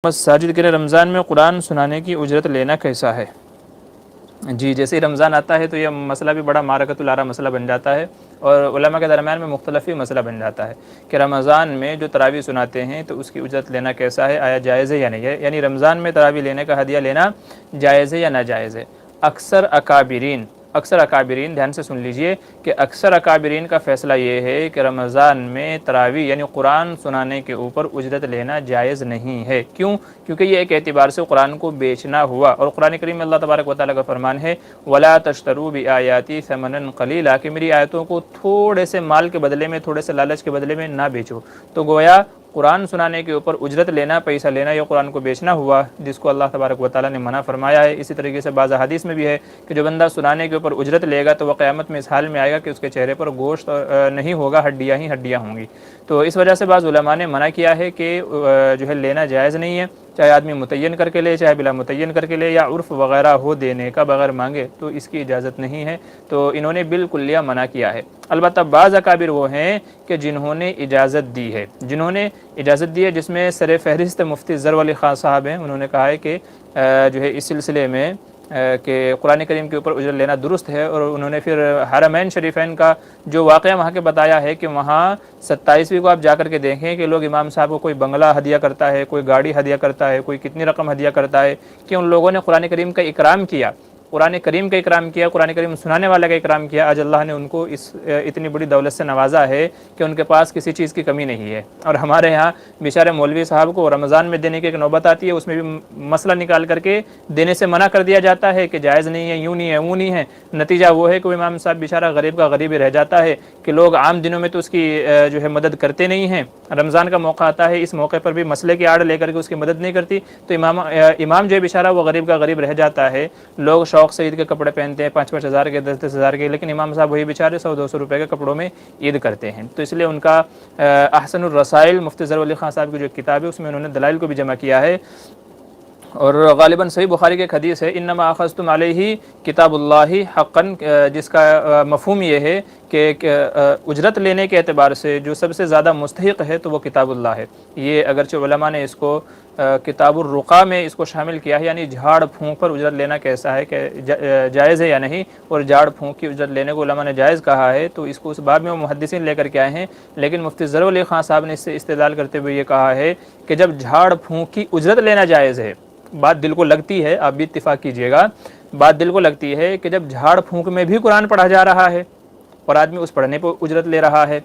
ساجد کے لیے رمضان میں قرآن سنانے کی اجرت لینا کیسا ہے؟ جی، جیسے ہی رمضان آتا ہے تو یہ مسئلہ بھی بڑا معرکۃ العرا مسئلہ بن جاتا ہے، اور علماء کے درمیان میں مختلف ہی مسئلہ بن جاتا ہے کہ رمضان میں جو تراویح سناتے ہیں تو اس کی اجرت لینا کیسا ہے، آیا جائز ہے یا نہیں ہے، یعنی رمضان میں تراویح لینے کا ہدیہ لینا جائز ہے یا ناجائز ہے۔ اکثر اکابرین دھیان سے سن لیجئے کہ اکثر اکابرین کا فیصلہ یہ ہے کہ رمضان میں تراویح یعنی قرآن سنانے کے اوپر اجرت لینا جائز نہیں ہے۔ کیوں؟ کیونکہ یہ ایک اعتبار سے قرآن کو بیچنا ہوا، اور قرآن کریم میں اللہ تبارک و تعالیٰ کا فرمان ہے وَلَا تَشْتَرُوا بِآيَاتِي ثَمَنًا قَلِيلًا کہ میری آیتوں کو تھوڑے سے مال کے بدلے میں، تھوڑے سے لالچ کے بدلے میں نہ بیچو۔ تو گویا قرآن سنانے کے اوپر اجرت لینا، پیسہ لینا، یہ قرآن کو بیچنا ہوا، جس کو اللہ تبارک و تعالیٰ نے منع فرمایا ہے۔ اسی طریقے سے بعض حدیث میں بھی ہے کہ جو بندہ سنانے کے اوپر اجرت لے گا تو وہ قیامت میں اس حال میں آئے گا کہ اس کے چہرے پر گوشت نہیں ہوگا، ہڈیاں ہی ہڈیاں ہوں گی۔ تو اس وجہ سے بعض علماء نے منع کیا ہے کہ جو ہے لینا جائز نہیں ہے، چاہے آدمی متعین کر کے لے، چاہے بلا متعین کر کے لے، یا عرف وغیرہ ہو دینے کا بغیر مانگے، تو اس کی اجازت نہیں ہے۔ تو انہوں نے بالکل منع کیا ہے۔ البتہ بعض اکابر وہ ہیں کہ جنہوں نے اجازت دی ہے، جس میں سر فہرست مفتی ظفر علی خان صاحب ہیں۔ انہوں نے کہا ہے کہ جو ہے اس سلسلے میں کہ قرآن کریم کے اوپر اجرت لینا درست ہے، اور انہوں نے پھر حرمین شریفین کا جو واقعہ وہاں کے بتایا ہے کہ وہاں 27ویں کو آپ جا کر کے دیکھیں کہ لوگ امام صاحب کو کوئی بنگلہ ہدیہ کرتا ہے، کوئی گاڑی ہدیہ کرتا ہے، کوئی کتنی رقم ہدیہ کرتا ہے، کہ ان لوگوں نے قرآن کریم کا اکرام کیا، قرآن کریم کا اکرام کیا، قرآن کریم سنانے والے کا اکرام کیا۔ آج اللہ نے ان کو اتنی بڑی دولت سے نوازا ہے کہ ان کے پاس کسی چیز کی کمی نہیں ہے۔ اور ہمارے ہاں بیچارے مولوی صاحب کو رمضان میں دینے کی ایک نوبت آتی ہے، اس میں بھی مسئلہ نکال کر کے دینے سے منع کر دیا جاتا ہے کہ جائز نہیں ہے، یوں نہیں ہے، وہ نہیں ہے۔ نتیجہ وہ ہے کہ امام صاحب بیچارہ غریب کا غریب ہی رہ جاتا ہے کہ لوگ عام دنوں میں تو اس کی جو ہے مدد کرتے نہیں ہیں، رمضان کا موقع آتا ہے، اس موقع پر بھی مسئلے کی آڑ لے کر کے اس کی مدد نہیں کرتی، تو امام جو ہے بیچارہ وہ غریب کا غریب رہ جاتا ہے۔ لوگ شوق سے عید کے کپڑے پہنتے ہیں 5-5 ہزار کے، 10-10 ہزار کے، لیکن امام صاحب وہی بیچارے 100-200 روپے کے کپڑوں میں عید کرتے ہیں۔ تو اس لیے ان کا احسن الرسائل مفتی ظفر علی خان صاحب کی جو کتاب ہے اس میں انہوں نے دلائل کو بھی جمع کیا ہے، اور غالباً صحیح بخاری کے ایک حدیث ہے انما اخذتم علیہ کتاب اللہ حقا، جس کا مفہوم یہ ہے کہ اجرت لینے کے اعتبار سے جو سب سے زیادہ مستحق ہے تو وہ کتاب اللہ ہے۔ یہ اگرچہ علماء نے اس کو کتاب الرقا میں اس کو شامل کیا ہے، یعنی جھاڑ پھونک پر اجرت لینا کیسا ہے، کہ جائز ہے یا نہیں، اور جھاڑ پھونک کی اجرت لینے کو علماء نے جائز کہا ہے، تو اس کو اس باب میں وہ محدثین لے کر کے آئے ہیں۔ لیکن مفتی ظفر علی خان صاحب نے اس سے استدلال کرتے ہوئے یہ کہا ہے کہ جب جھاڑ پھونک کی اجرت لینا جائز ہے، بات دل کو لگتی ہے، آپ بھی اتفاق کیجئے گا، بات دل کو لگتی ہے کہ جب جھاڑ پھونک میں بھی قرآن پڑھا جا رہا ہے اور آدمی اس پڑھنے پر اجرت لے رہا ہے،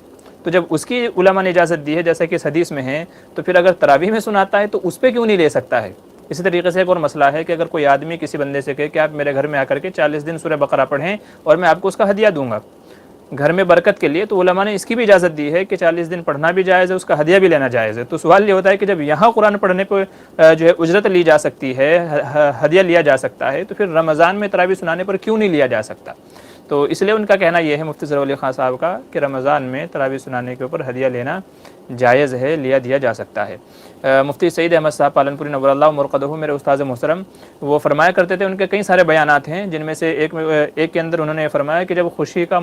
تو جب اس کی علماء نے اجازت دی ہے جیسا کہ اس حدیث میں ہے، تو پھر اگر تراویح میں سناتا ہے تو اس پہ کیوں نہیں لے سکتا ہے؟ اسی طریقے سے ایک اور مسئلہ ہے کہ اگر کوئی آدمی کسی بندے سے کہے کہ آپ میرے گھر میں آ کر کے 40 دن سورہ بقرہ پڑھیں اور میں آپ کو اس کا ہدیہ دوں گا گھر میں برکت کے لیے، تو علماء نے اس کی بھی اجازت دی ہے کہ 40 دن پڑھنا بھی جائز ہے، اس کا ہدیہ بھی لینا جائز ہے۔ تو سوال یہ ہوتا ہے کہ جب یہاں قرآن پڑھنے پہ جو ہے اجرت لی جا سکتی ہے، ہدیہ لیا جا سکتا ہے، تو پھر رمضان میں تراویح سنانے پر کیوں نہیں لیا جا سکتا؟ تو اس لیے ان کا کہنا یہ ہے مفتی ظفر علی خان صاحب کا کہ رمضان میں تراویح سنانے کے اوپر ہدیہ لینا جائز ہے، دیا جا سکتا ہے۔ مفتی سعید احمد صاحب پالنپوری نور اللہ مرقدہ میرے استاد محترم، وہ فرمایا کرتے تھے، ان کے کئی سارے بیانات ہیں جن میں سے ایک کے اندر انہوں نے فرمایا کہ جب خوشی کا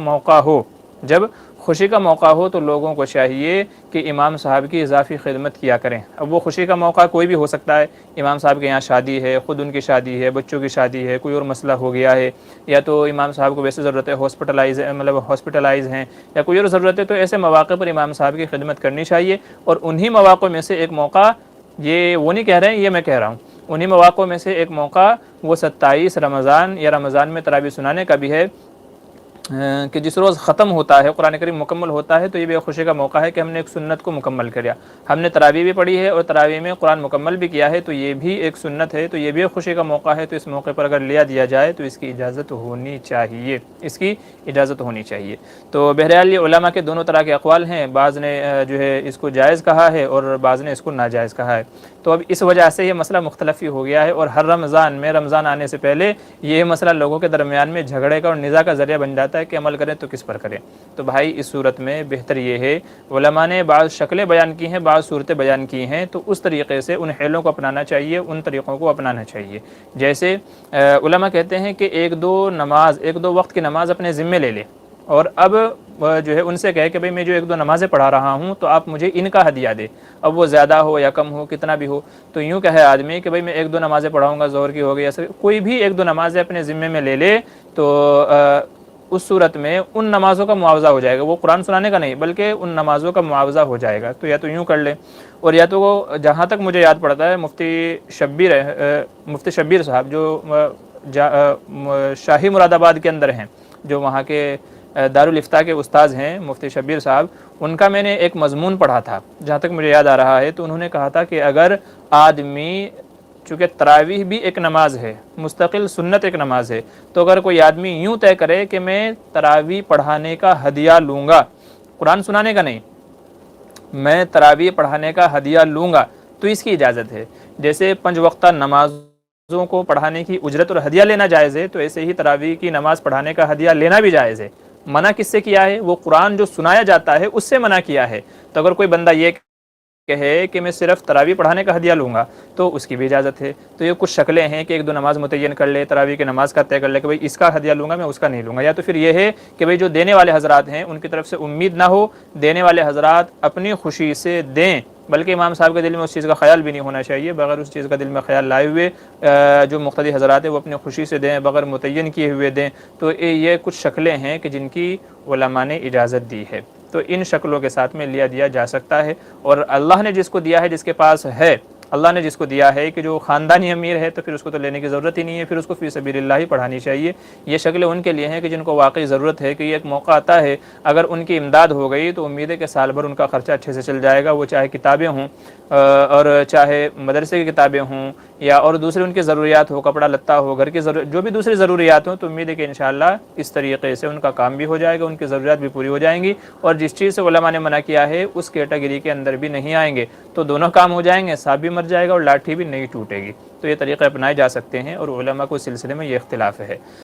موقع ہو تو لوگوں کو چاہیے کہ امام صاحب کی اضافی خدمت کیا کریں۔ اب وہ خوشی کا موقع کوئی بھی ہو سکتا ہے، امام صاحب کے یہاں شادی ہے، خود ان کی شادی ہے، بچوں کی شادی ہے، کوئی اور مسئلہ ہو گیا ہے، یا تو امام صاحب کو ویسے ضرورت ہے ہاسپٹلائز ہیں، یا کوئی اور ضرورت ہے، تو ایسے مواقع پر امام صاحب کی خدمت کرنی چاہیے۔ اور انہی مواقع میں سے ایک موقع، یہ وہ نہیں کہہ رہے ہیں، یہ میں کہہ رہا ہوں، انہی مواقع میں سے ایک موقع وہ 27 رمضان یا رمضان میں تراویح سنانے کا بھی ہے کہ جس روز ختم ہوتا ہے، قرآن کریم مکمل ہوتا ہے، تو یہ بھی خوشی کا موقع ہے کہ ہم نے ایک سنت کو مکمل کیا، ہم نے تراویح بھی پڑھی ہے اور تراویح میں قرآن مکمل بھی کیا ہے، تو یہ بھی ایک سنت ہے، تو یہ بھی ایک خوشی کا موقع ہے۔ تو اس موقع پر اگر دیا جائے تو اس کی اجازت ہونی چاہیے، تو بہرحال یہ علماء کے دونوں طرح کے اقوال ہیں، بعض نے جو ہے اس کو جائز کہا ہے اور بعض نے اس کو ناجائز کہا ہے۔ تو اب اس وجہ سے یہ مسئلہ مختلف ہی ہو گیا ہے، اور ہر رمضان میں، رمضان آنے سے پہلے یہ مسئلہ لوگوں کے درمیان میں جھگڑے کا اور نزاع کا ذریعہ بن جاتا ہے کہ عمل کریں تو کس پر کریں۔ تو بھائی اس صورت میں بہتر یہ ہے، علماء نے بعض شکلیں بیان کی ہیں، بعض صورتیں بیان کی ہیں، تو اس طریقے سے ان حیلوں کو اپنانا چاہیے، ان طریقوں کو اپنانا چاہیے۔ جیسے علماء کہتے ہیں کہ ایک دو وقت کی نماز اپنے ذمے لے لے، اور اب جو ہے ان سے کہے کہ بھئی میں جو 1-2 نمازیں پڑھا رہا ہوں تو آپ مجھے ان کا ہدیہ دے، اب وہ زیادہ ہو یا کم ہو کتنا بھی ہو، تو یوں کہے آدمی کہ بھئی میں 1-2 نمازیں پڑھاؤں گا، ظہر کی ہو گئی، ایسا کوئی بھی 1-2 نمازیں اپنے ذمے میں لے لے تو اس صورت میں ان نمازوں کا معاوضہ ہو جائے گا، وہ قرآن سنانے کا نہیں بلکہ ان نمازوں کا معاوضہ ہو جائے گا۔ تو یا تو یوں کر لے، اور یا تو وہ جہاں تک مجھے یاد پڑتا ہے مفتی شبیر صاحب جو شاہی مراد آباد کے اندر ہیں، جو وہاں کے دارالافتاء کے استاذ ہیں مفتی شبیر صاحب، ان کا میں نے ایک مضمون پڑھا تھا جہاں تک مجھے یاد آ رہا ہے، تو انہوں نے کہا تھا کہ اگر آدمی، چونکہ تراویح بھی ایک نماز ہے، مستقل سنت ایک نماز ہے، تو اگر کوئی آدمی یوں طے کرے کہ میں تراویح پڑھانے کا ہدیہ لوں گا، قرآن سنانے کا نہیں، میں تراویح پڑھانے کا ہدیہ لوں گا، تو اس کی اجازت ہے۔ جیسے 5 وقتہ نمازوں کو پڑھانے کی اجرت اور ہدیہ لینا جائز ہے، تو ایسے ہی تراویح کی نماز پڑھانے کا ہدیہ لینا بھی جائز ہے۔ منع کس سے کیا ہے؟ وہ قرآن جو سنایا جاتا ہے اس سے منع کیا ہے۔ تو اگر کوئی بندہ یہ کہے کہ میں صرف تراویح پڑھانے کا ہدیہ لوں گا تو اس کی بھی اجازت ہے۔ تو یہ کچھ شکلیں ہیں کہ 1-2 نماز متعین کر لے، تراویح کی نماز کا طے کر لے کہ بھئی اس کا ہدیہ لوں گا، میں اس کا نہیں لوں گا، یا تو پھر یہ ہے کہ بھئی جو دینے والے حضرات ہیں ان کی طرف سے امید نہ ہو، دینے والے حضرات اپنی خوشی سے دیں، بلکہ امام صاحب کے دل میں اس چیز کا خیال بھی نہیں ہونا چاہیے، بغیر اس چیز کا دل میں خیال لائے ہوئے جو مقتدی حضرات ہیں وہ اپنی خوشی سے دیں، بغیر متعین کیے ہوئے دیں۔ تو یہ کچھ شکلیں ہیں کہ جن کی علماء نے اجازت دی ہے، تو ان شکلوں کے ساتھ میں دیا جا سکتا ہے۔ اور اللہ نے جس کو دیا ہے، جس کے پاس ہے، اللہ نے جس کو دیا ہے کہ جو خاندانی امیر ہے تو پھر اس کو تو لینے کی ضرورت ہی نہیں ہے، پھر اس کو فی سبیل اللہ ہی پڑھانی چاہیے۔ یہ شکلیں ان کے لیے ہیں کہ جن کو واقعی ضرورت ہے، کہ یہ ایک موقع آتا ہے، اگر ان کی امداد ہو گئی تو امید ہے کہ سال بھر ان کا خرچہ اچھے سے چل جائے گا، وہ چاہے کتابیں ہوں اور چاہے مدرسے کی کتابیں ہوں یا اور دوسری ان کی ضروریات ہو، کپڑا لتا ہو، گھر کی جو بھی دوسری ضروریات ہوں، تو امید ہے کہ انشاءاللہ اس طریقے سے ان کا کام بھی ہو جائے گا، ان کی ضروریات بھی پوری ہو جائیں گی، اور جس چیز سے علماء نے منع کیا ہے اس کیٹیگری کے اندر بھی نہیں آئیں گے، تو دونوں کام ہو جائیں گے، سانپ بھی مر جائے گا اور لاٹھی بھی نہیں ٹوٹے گی۔ تو یہ طریقے اپنائے جا سکتے ہیں، اور علماء کو اس سلسلے میں یہ اختلاف ہے۔